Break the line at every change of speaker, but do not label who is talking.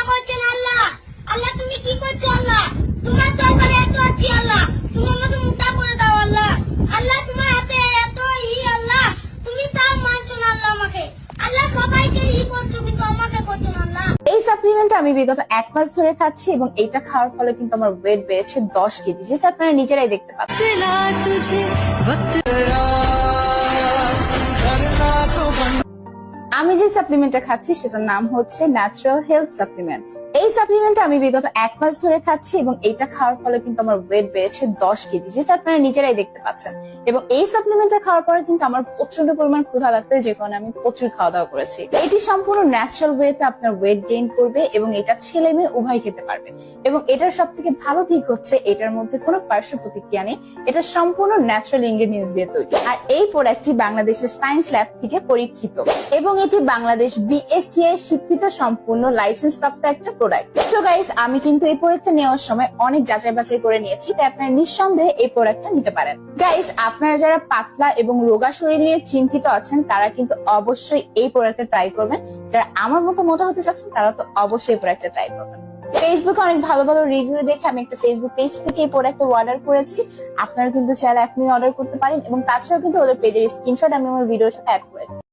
করছেন আল্লাহ। আল্লাহ তুমি কি করছো আল্লাহ? তোমার দরবারে এত আছি আল্লাহ, তুমি আমাকে মোটা করে দাও আল্লাহ। আল্লাহ তোমার হাতে এত আল্লাহ, তুমি তাও মানছো না আল্লাহ আমাকে। আল্লাহ সবাইকে করছো কিন্তু আমাকে করছো না আল্লাহ।
এই সাপ্লিমেন্ট আমি বিগত 1 মাস ধরে খাচ্ছি এবং এটা খাওয়ার ফলে কিন্তু আমার ওয়েট বেড়েছে 10 কেজি, যেটা আপনারা নিজেরাই দেখতে পাচ্ছেন। আমি যে সাপ্লিমেন্টটা খাচ্ছি সেটার নাম হচ্ছে ন্যাচারাল হেলথ সাপ্লিমেন্ট। এই সাপ্লিমেন্ট আমি বিগত 1 মাস ধরে খাচ্ছি এবং এটা খাওয়ার ফলে কিন্তু আমার ওয়েট বেড়েছে 10 কেজি, যেটা আপনারা নিজেরাই দেখতে পাচ্ছেন। এবং এই সাপ্লিমেন্টটা খাওয়ার পরে কিন্তু আমার প্রচন্ড পরিমাণ ক্ষুধা লাগতো, যে কারণে আমি প্রচুর খাওয়া দাওয়া করেছি। এটি সম্পূর্ণ ন্যাচারাল ওয়েতে আপনার ওয়েট গেইন করবে এবং এটা ছেলে মেয়ে উভয় খেতে পারবে। এবং এটার সব থেকে ভালো দিক হচ্ছে এটার মধ্যে কোনো পার্শ্ব প্রতিক্রিয়া নেই, এটা সম্পূর্ণ ন্যাচারাল ইনগ্রেডিয়েন্টস দিয়ে তৈরি। আর এই প্রোডাক্টটি বাংলাদেশের সায়েন্স ল্যাব থেকে পরীক্ষিত এবং এটি বাংলাদেশ বিএসটিআই স্বীকৃত সম্পূর্ণ লাইসেন্স প্রাপ্ত একটা প্রোডাক্ট। তো গাইস, আমি কিন্তু এই প্রোডাক্টটা নেওয়ার সময় অনেক যাচাই বাছাই করে নিয়েছি, তাই আপনারা নিঃসন্দেহে এই প্রোডাক্টটা নিতে পারেন। গাইস, আপনারা যারা পাতলা এবং রোগা শরীর নিয়ে চিন্তিত আছেন তারা কিন্তু অবশ্যই এই প্রোডাক্টটা ট্রাই করবেন। যারা আমার মতো মোটা হতে চাচ্ছেন তারা তো অবশ্যই এই প্রোডাক্টটা ট্রাই করবেন। ফেসবুকে অনেক ভালো ভালো রিভিউ দেখে আমি একটা ফেসবুক পেজ থেকে এই প্রোডাক্টটা অর্ডার করেছি। আপনারা কিন্তু চাইলে এখনই অর্ডার করতে পারেন এবং তাছাড়াও কিন্তু ওদের পেজের স্ক্রিনশট আমি আমার ভিডিওর সাথে অ্যাড করে দিই।